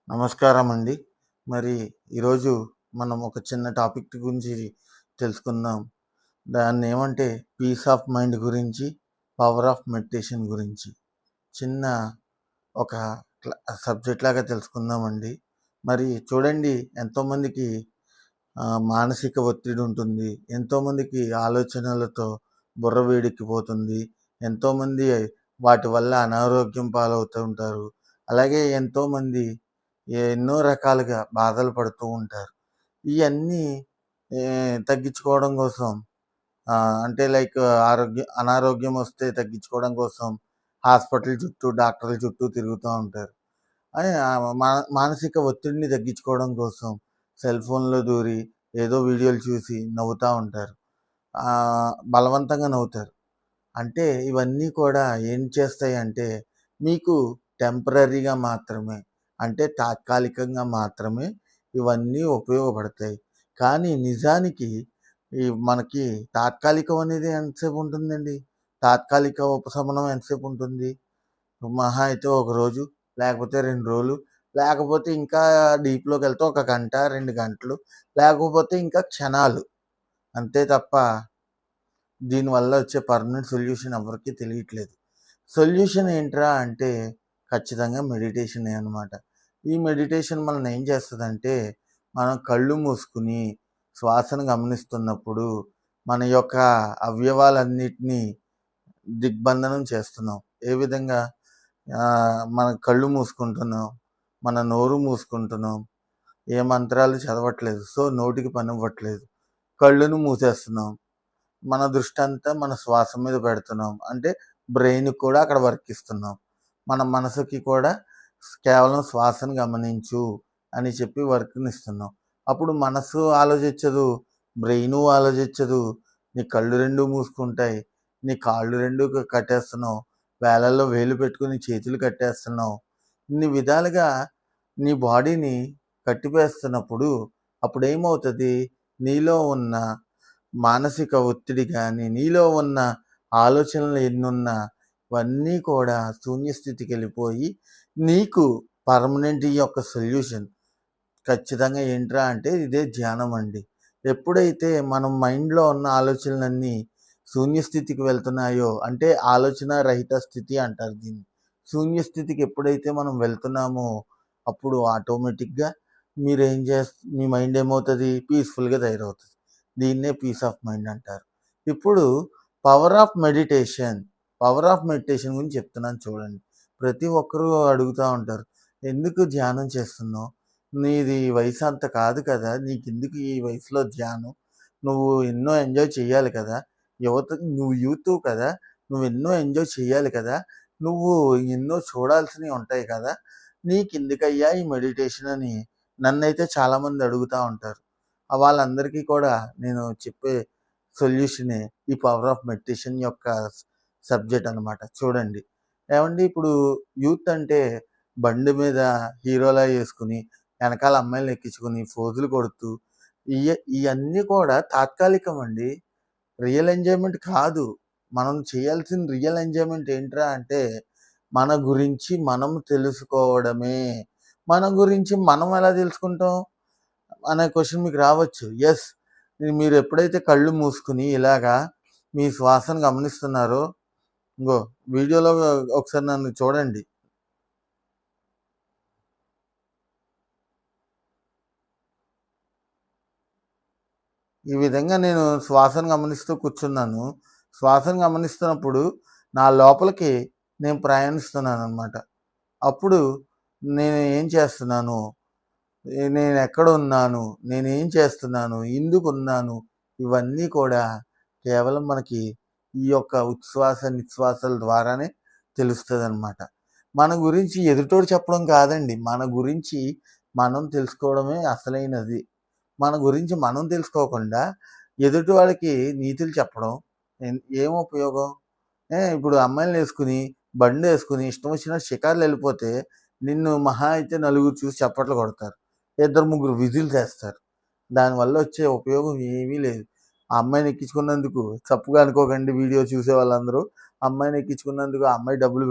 నమస్కారం అండి. మరి ఈరోజు మనం ఒక చిన్న టాపిక్ గురించి తెలుసుకుందాం. దాన్నేమంటే పీస్ ఆఫ్ మైండ్ గురించి, పవర్ ఆఫ్ మెడిటేషన్ గురించి చిన్న ఒక సబ్జెక్ట్ లాగా తెలుసుకుందామండి. మరి చూడండి, ఎంతోమందికి మానసిక ఒత్తిడి ఉంటుంది. ఎంతోమందికి ఆలోచనలతో బుర్ర వేడెక్కిపోతుంది. ఎంతోమంది వాటి వల్ల అనారోగ్యం పాలవుతూ ఉంటారు. అలాగే ఎంతోమంది ఎన్నో రకాలుగా బాధలు పడుతూ ఉంటారు. ఇయన్నీ తగ్గించుకోవడం కోసం అంటే లైక్ అనారోగ్యం వస్తే తగ్గించుకోవడం కోసం హాస్పిటల్ చుట్టూ, డాక్టర్ల చుట్టూ తిరుగుతూ ఉంటారు. మానసిక ఒత్తిడిని తగ్గించుకోవడం కోసం సెల్ ఫోన్‌లో దూరి ఏదో వీడియోలు చూసి నవ్వుతా ఉంటారు. బలవంతంగా నవ్వుతారు. అంటే ఇవన్నీ కూడా ఏం చేస్తాయంటే మీకు టెంపరరీగా మాత్రమే, అంటే తాత్కాలికంగా మాత్రమే ఇవన్నీ ఉపయోగపడతాయి. కానీ నిజానికి మనకి తాత్కాలికం అనేది ఎంతసేపు ఉంటుందండి? తాత్కాలిక ఉపశమనం ఎంతసేపు ఉంటుంది? మహా అయితే ఒక రోజు, లేకపోతే 2 రోజులు, లేకపోతే ఇంకా డీప్‌లోకెళ్తే ఒక గంట, 2 గంటలు, లేకపోతే ఇంకా క్షణాలు. అంతే తప్ప దీనివల్ల వచ్చే పర్మనెంట్ సొల్యూషన్ ఎవరికీ తెలియట్లేదు. సొల్యూషన్ ఏంట్రా అంటే ఖచ్చితంగా మెడిటేషనే అనమాట. ఈ మెడిటేషన్ మనల్ని ఏం చేస్తదంటే, మనం కళ్ళు మూసుకొని శ్వాసను గమనిస్తున్నప్పుడు మన యొక్క అవయవాలన్నిటిని దిగ్బంధనం చేస్తున్నాం. ఏ విధంగా? మన కళ్ళు మూసుకుంటున్నాం, మన నోరు మూసుకుంటున్నాం, ఏ మంత్రాలు చదవట్లేదు. సో, నోటికి పనివ్వట్లేదు. కళ్ళును మూసేస్తున్నాం. మన దృష్టంతా మన శ్వాస మీద పెడుతున్నాం. అంటే బ్రెయిన్‌కి కూడా అక్కడ వర్క్ ఇస్తున్నాం. మన మనసుకి కూడా కేవలం శ్వాసను గమనించు అని చెప్పి వర్క్‌నిస్తున్నాం. అప్పుడు మనసు ఆలోచించదు, బ్రెయిను ఆలోచించదు. నీ కళ్ళు 2 మూసుకుంటాయి. నీ కాళ్ళు 2 కట్టేస్తున్నావు. వేలల్లో వేలు పెట్టుకొని చేతులు కట్టేస్తున్నావు. ఇన్ని విధాలుగా నీ బాడీని కట్టిపేస్తున్నప్పుడు అప్పుడేమవుతది? నీలో ఉన్న మానసిక ఒత్తిడి గానీ, నీలో ఉన్న ఆలోచనలు ఎన్నున్నా ఇవన్నీ కూడా శూన్య స్థితికెళ్ళిపోయి, నీకు పర్మనెంట్ ఈ యొక్క సొల్యూషన్ ఖచ్చితంగా ఏంట్రా అంటే ఇదే ధ్యానం అండి. ఎప్పుడైతే మనం మైండ్‌లో ఉన్న ఆలోచనలన్నీ శూన్య స్థితికి వెళ్తున్నాయో, అంటే ఆలోచన రహిత స్థితి అంటారు దీన్ని. శూన్య స్థితికి ఎప్పుడైతే మనం వెళ్తున్నామో, అప్పుడు ఆటోమేటిక్‌గా మీ మైండ్ ఏమవుతది? పీస్‌ఫుల్‌గా తయారవుతది. దీన్నే పీస్ ఆఫ్ మైండ్ అంటారు. ఇప్పుడు power of meditation, power of meditation గురించి చెప్తున్నాను చూడండి. ప్రతి ఒక్కరు అడుగుతా ఉంటారు. ఎందుకు ధ్యానం చేస్తున్నావు? నీది వయసు అంత కాదు కదా! నీకెందుకు ఈ వయసులో ధ్యానం? నువ్వు ఎన్నో ఎంజాయ్ చేయాలి కదా! నువ్వు యూతు కదా! నువ్వెన్నో ఎంజాయ్ చేయాలి కదా! నువ్వు ఎన్నో చూడాల్సినవి ఉంటాయి కదా! నీకెందుకయ్యా ఈ మెడిటేషన్ అని నన్నైతే చాలామంది అడుగుతా ఉంటారు. వాళ్ళందరికీ కూడా నేను చెప్పే సొల్యూషనే ఈ పవర్ ఆఫ్ మెడిటేషన్ యొక్క సబ్జెక్ట్ అనమాట. చూడండి, ఏవండీ ఇప్పుడు యూత్ అంటే బండి మీద హీరోలా యేసుకొని, ఎనకాల అమ్మాయిల్ని ఎక్కించుకొని, ఫోజులు కొడుతూ ఇయన్నీ కూడా తాత్కాలికమండి. రియల్ ఎంజాయ్‌మెంట్ కాదు. మనం చేయాల్సిన రియల్ ఎంజాయ్‌మెంట్ ఏంట్రా అంటే, మన గురించి మనం తెలుసుకోవడమే. మన గురించి మనం ఎలా తెలుసుకుంటాం అనే క్వెషన్ మీకు రావచ్చు. యెస్. మీరెప్పుడైతే కళ్ళు మూసుకొని ఇలాగా మీ శ్వాసను గమనిస్తున్నారో, ఇంగో వీడియోలో ఒకసారి నన్ను చూడండి. ఈ విధంగా నేను శ్వాసను గమనిస్తూ కూర్చున్నాను. శ్వాసను గమనిస్తున్నప్పుడు నా లోపలికి నేను ప్రయాణిస్తున్నాననమాట. అప్పుడు నేను ఏం చేస్తున్నాను? నేనెక్కడున్నాను? నేనేం చేస్తున్నాను? ఎందుకున్నాను? ఇవన్నీ కూడా కేవలం మనకి ఈ యొక్క ఉచ్ఛ్వాస, నిశ్వాసాల ద్వారానే తెలుస్తదనమాట. మన గురించి ఎదుటోడు చెప్పడం కాదండి. మన గురించి మనం తెలుసుకోవడమే అసలైనది. మన గురించి మనం తెలుసుకోకుండా ఎదుటి వాళ్ళకి నీతులు చెప్పడం ఏం ఉపయోగం? ఇప్పుడు అమ్మాయిలనేసుకొని, బండేసుకొని ఇష్టం వచ్చినట్టు షికారులెళ్ళిపోతే నిన్ను మహా అయితే నలుగురు చూసి చప్పట్లు కొడతారు. ఇద్దరు, ముగ్గురు విజిల్సేస్తారు. దానివల్ల వచ్చే ఉపయోగం ఏమీ లేదు. ఆ అమ్మాయిని ఎక్కించుకున్నందుకు తప్పుగా అనుకోకండి వీడియో చూసే వాళ్ళందరూ. అమ్మాయిని ఎక్కించుకున్నందుకు ఆ అమ్మాయి డబ్బులు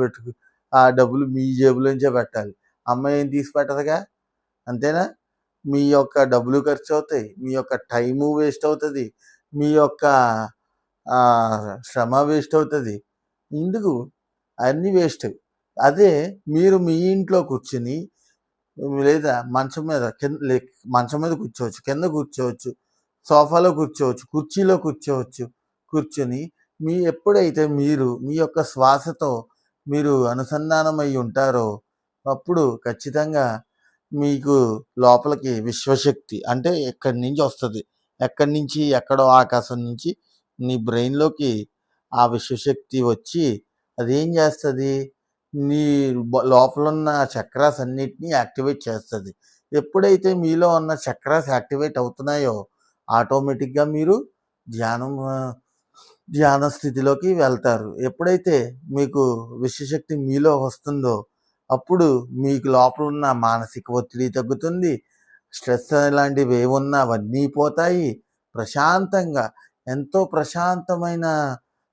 ఆ డబ్బులు మీ జేబులోంచే పెట్టాలి. అమ్మాయి ఏం తీసి పెట్టదుగా. అంతేనా? మీ యొక్క డబ్బులు ఖర్చవుతాయి. మీ యొక్క టైము వేస్ట్ అవుతది. మీ యొక్క శ్రమ వేస్ట్ అవుతది. ఎందుకు? అన్నీ వేస్ట్. అదే మీరు మీ ఇంట్లో కూర్చొని లేదా మంచం మీద మంచం మీద కూర్చోవచ్చు, కింద కూర్చోవచ్చు, సోఫాలో కూర్చోవచ్చు, కుర్చీలో కూర్చోవచ్చు. కూర్చొని ఎప్పుడైతే మీరు మీ యొక్క శ్వాసతో మీరు అనుసంధానమై ఉంటారో అప్పుడు ఖచ్చితంగా మీకు లోపలికి విశ్వశక్తి అంటే ఎక్కడి నుంచి వస్తది. ఎక్కడి నుంచి ఎక్కడో ఆకాశం నుంచి నీ బ్రెయిన్‌లోకి ఆ విశ్వశక్తి వచ్చి అదేం చేస్తది? నీ లోపలున్న చక్రాస్ అన్నిటిని యాక్టివేట్ చేస్తది. ఎప్పుడైతే మీలో ఉన్న చక్రాస్ యాక్టివేట్ అవుతున్నాయో ఆటోమేటిక్‌గా మీరు ధ్యానం ధ్యాన స్థితిలోకి వెళ్తారు. ఎప్పుడైతే మీకు విశ్వశక్తి మీలో వస్తుందో అప్పుడు మీకు లోపల ఉన్న మానసిక ఒత్తిడి తగ్గుతుంది. స్ట్రెస్ లాంటివి ఏవున్నా అవన్నీ పోతాయి. ప్రశాంతంగా ఎంతో ప్రశాంతమైన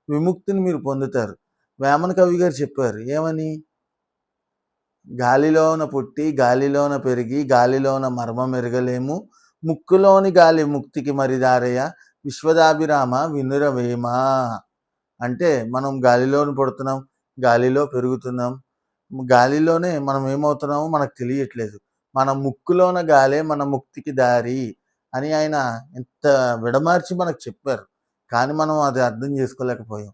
విముక్తిని మీరు పొందుతారు. వేమన కవి గారు చెప్పారు. ఏమని? గాలిలోన పుట్టి గాలిలోన పెరిగి గాలిలోన మర్మమెరుగలేము. ముక్కులోని గాలి ముక్తికి మరిదారయ విశ్వదాభిరామ వినురవేమా. అంటే మనం గాలిలోన పుడుతున్నాం, గాలిలో పెరుగుతున్నాం. గాలిలోనే మనం ఏమవుతున్నామో మనకు తెలియట్లేదు. మన ముక్కులోన గాలే మన ముక్తికి దారి అని ఆయన ఎంత విడమార్చి మనకు చెప్పారు. కానీ మనం అది అర్థం చేసుకోలేకపోయాం.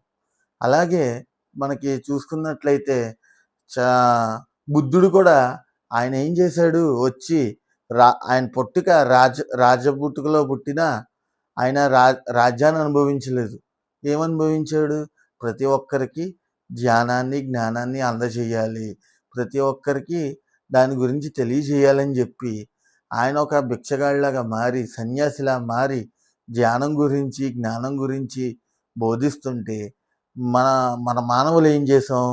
అలాగే మనకి చూసుకున్నట్లయితే చా బుద్ధుడు కూడా ఆయన ఏం చేశాడు? వచ్చి ఆయన పుట్టుక రాజపుట్టుకలో పుట్టినా ఆయన రాజ్యాన్ని అనుభవించలేదు. ఏమనుభవించాడు? ప్రతి ఒక్కరికి ధ్యానాన్ని, జ్ఞానాన్ని అందజేయాలి. ప్రతి ఒక్కరికి దాని గురించి తెలియజేయాలని చెప్పి ఆయన ఒక భిక్షగాడిలాగా మారి, సన్యాసిలా మారి ధ్యానం గురించి, జ్ఞానం గురించి బోధిస్తుంటే మన మన మానవులు ఏం చేసాం?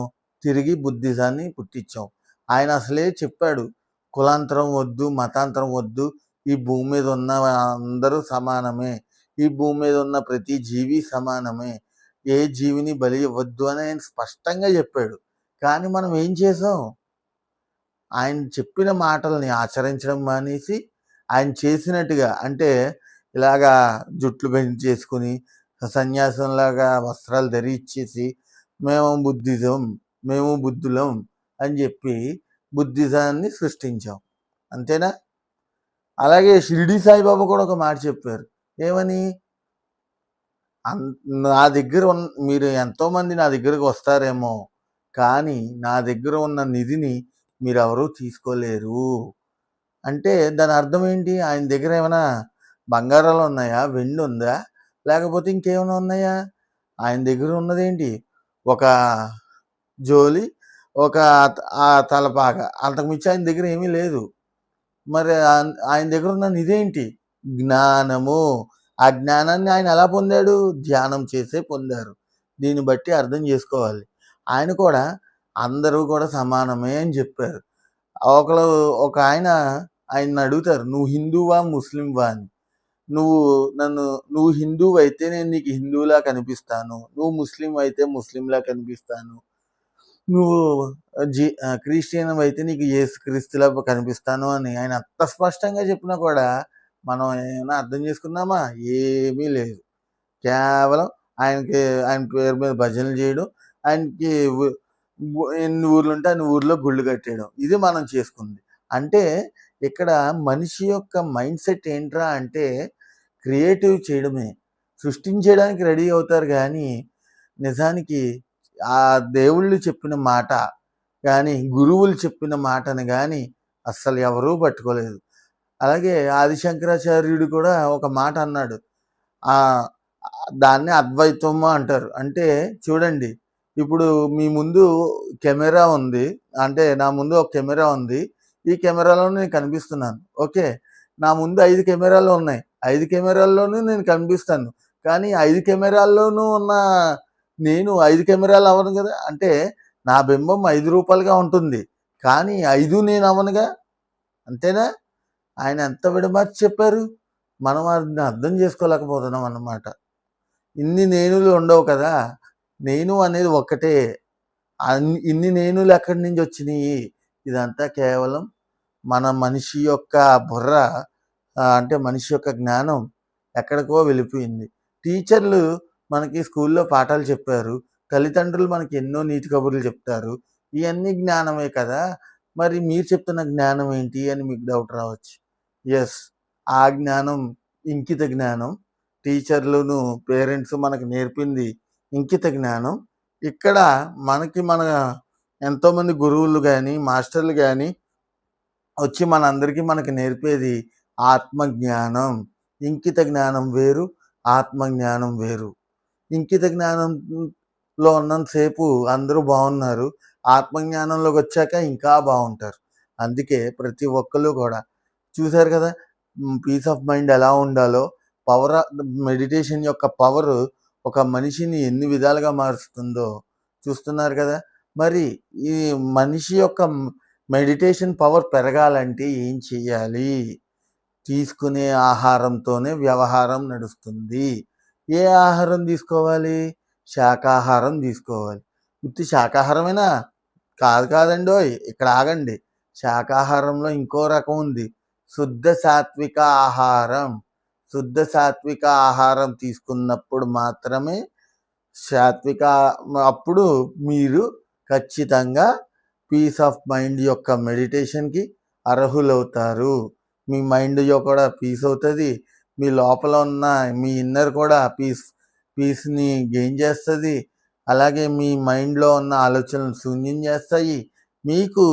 తిరిగి బుద్ధిజాన్ని పుట్టించాం. ఆయన అసలే చెప్పాడు. కులాంతరం వద్దు, మతాంతరం వద్దు. ఈ భూమి మీద ఉన్న అందరూ సమానమే. ఈ భూమి మీద ఉన్న ప్రతి జీవి సమానమే. ఏ జీవిని బలి ఇవ్వద్దు అని ఆయన స్పష్టంగా చెప్పాడు. కానీ మనం ఏం చేసాం? ఆయన చెప్పిన మాటల్ని ఆచరించడం మానేసి ఆయన చేసినట్టుగా అంటే ఇలాగా జుట్లు పెంచేసుకుని సన్యాసంలాగా వస్త్రాలు ధరించేసి మేము బుద్ధులం అని చెప్పి బుద్ధిజాన్ని సృష్టించాం. అంతేనా? అలాగే షిరిడి సాయిబాబా కూడా ఒక మాట చెప్పారు. ఏమని? నా దగ్గర మీరు ఎంతోమంది నా దగ్గరకు వస్తారేమో, కానీ నా దగ్గర ఉన్న నిధిని మీరెవరూ తీసుకోలేరు. అంటే దాని అర్థం ఏంటి? ఆయన దగ్గర ఏమైనా బంగారాలు ఉన్నాయా? వెండి ఉందా? లేకపోతే ఇంకేమైనా ఉన్నాయా? ఆయన దగ్గర ఉన్నదేంటి? ఒక జోలి, ఒక తలపాక. అంతకుమించి ఆయన దగ్గర ఏమీ లేదు. మరి ఆయన దగ్గర ఉన్న నిధేంటి? జ్ఞానము. ఆ జ్ఞానాన్ని ఆయన ఎలా పొందాడు? ధ్యానం చేసే పొందారు. దీన్ని బట్టి అర్థం చేసుకోవాలి. ఆయన కూడా అందరూ కూడా సమానమే అని చెప్పారు. ఒక ఆయన్ని అడుగుతారు, నువ్వు హిందువా, ముస్లింవా అని. నువ్వు హిందువు అయితే నేను నీకు హిందువులా కనిపిస్తాను. నువ్వు ముస్లిం అయితే ముస్లింలా కనిపిస్తాను. నువ్వు క్రిస్టియన్ అయితే నీకు యేసుక్రీస్తులా కనిపిస్తాను అని ఆయన అంత స్పష్టంగా చెప్పినా కూడా మనం ఏమైనా అర్థం చేసుకున్నామా? ఏమీ లేదు. కేవలం ఆయన పేరు మీద భజనలు చేయడం, ఆయనకి ఎన్ని ఊర్లు ఉంటే అన్ని ఊర్లో గుళ్ళు కట్టేయడం. ఇది మనం చేసుకుంది. అంటే ఇక్కడ మనిషి యొక్క మైండ్ సెట్ ఏంట్రా అంటే క్రియేటివ్ చేయడమే. సృష్టించేయడానికి రెడీ అవుతారు కానీ నిజానికి ఆ దేవుళ్ళు చెప్పిన మాట కానీ, గురువులు చెప్పిన మాటను కానీ అస్సలు ఎవరూ పట్టుకోలేదు. అలాగే ఆదిశంకరాచార్యుడు కూడా ఒక మాట అన్నాడు. దాన్ని అద్వైతము అంటారు. అంటే చూడండి, ఇప్పుడు మీ ముందు కెమెరా ఉంది. అంటే నా ముందు ఒక కెమెరా ఉంది. ఈ కెమెరాలో నేను కనిపిస్తున్నాను. ఓకే. నా ముందు 5 కెమెరాలు ఉన్నాయి. 5 కెమెరాల్లోనూ నేను కనిపిస్తాను. కానీ 5 కెమెరాల్లోనూ ఉన్న నేను 5 కెమెరాలు అవ్వను కదా! అంటే నా బింబం 5 రూపాయలుగా ఉంటుంది. కానీ 5 నేను అవ్వనుగా. అంతేనా? ఆయన ఎంత విడమర్చి చెప్పారు. మనం వాటిని అర్థం చేసుకోలేకపోతున్నాం అన్నమాట. ఇన్ని నేనులు ఉండవు కదా! నేను అనేది ఒక్కటే. ఇన్ని నేనులు ఎక్కడి నుంచి వచ్చినాయి? ఇదంతా కేవలం మన మనిషి యొక్క బుర్ర అంటే మనిషి యొక్క జ్ఞానం ఎక్కడికో వెళ్ళిపోయింది. టీచర్లు మనకి స్కూల్లో పాఠాలు చెప్పారు. తల్లిదండ్రులు మనకి ఎన్నో నీతి కబుర్లు చెప్తారు. ఇయన్నీ జ్ఞానమే కదా! మరి మీరు చెప్తున్న జ్ఞానం ఏంటి అని మీకు డౌట్ రావచ్చు. యెస్. ఆ జ్ఞానం ఇంకిత జ్ఞానం. టీచర్లును, పేరెంట్స్ మనకు నేర్పింది ఇంకిత జ్ఞానం. ఇక్కడ మన ఎంతోమంది గురువులు గాని, మాస్టర్లు గాని వచ్చి మనందరికీ మనకి నేర్పేది ఆత్మజ్ఞానం. ఇంకిత జ్ఞానం వేరు, ఆత్మజ్ఞానం వేరు. ఇంకిత జ్ఞానంలో ఉన్నంత సేపు అందరూ బాగున్నారు. ఆత్మజ్ఞానంలోకొచ్చాక ఇంకా బాగుంటారు. అందుకే ప్రతి ఒక్కళ్ళు కూడా చూసారు కదా! పీస్ ఆఫ్ మైండ్ ఎలా ఉండాలో, మెడిటేషన్ యొక్క పవరు ఒక మనిషిని ఎన్ని విధాలుగా మారుస్తుందో చూస్తున్నారు కదా! మరి ఈ మనిషి యొక్క మెడిటేషన్ పవర్ పెరగాలంటే ఏం చెయ్యాలి? తీసుకునే ఆహారంతోనే వ్యవహారం నడుస్తుంది. ఏ ఆహారం తీసుకోవాలి? శాకాహారం తీసుకోవాలి. ఉత్తి శాకాహారమేనా? కాదండోయ్! ఇక్కడ ఆగండి. శాకాహారంలో ఇంకో రకం ఉంది. శుద్ధ సాత్విక ఆహారం. శుద్ధ సాత్విక ఆహారం తీసుకున్నప్పుడు మాత్రమే అప్పుడు మీరు ఖచ్చితంగా పీస్ ఆఫ్ మైండ్ యొక్క మెడిటేషన్‌కి అర్హులవుతారు. మీ మైండ్ కూడా పీస్ అవుతది. మీ లోపల ఉన్న మీ ఇన్నర్ కూడా పీస్‌ని గెయిన్ చేస్తది. అలాగే మీ మైండ్‌లో ఉన్న ఆలోచనలు శూన్యం చేస్తాయి. మీకు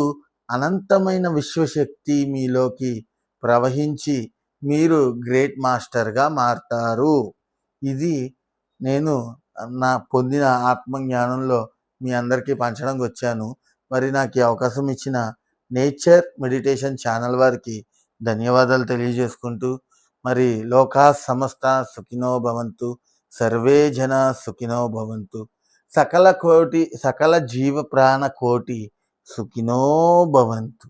అనంతమైన విశ్వశక్తి మీలోకి ప్రవహించి మీరు గ్రేట్ మాస్టర్‌గా మారతారు. ఇది నేను పొందిన ఆత్మజ్ఞానంలో మీ అందరికీ పంచడానికి వచ్చాను. మరి నాకు ఈ అవకాశం ఇచ్చిన నేచర్ మెడిటేషన్ ఛానల్ వారికి ధన్యవాదాలు తెలియజేసుకుంటూ, మరి లోకా సమస్త సుఖినో భవంతు, సర్వే జనా సుఖినో భవంతు, సకల జీవ ప్రాణ కోటి సుఖినో భవంతు.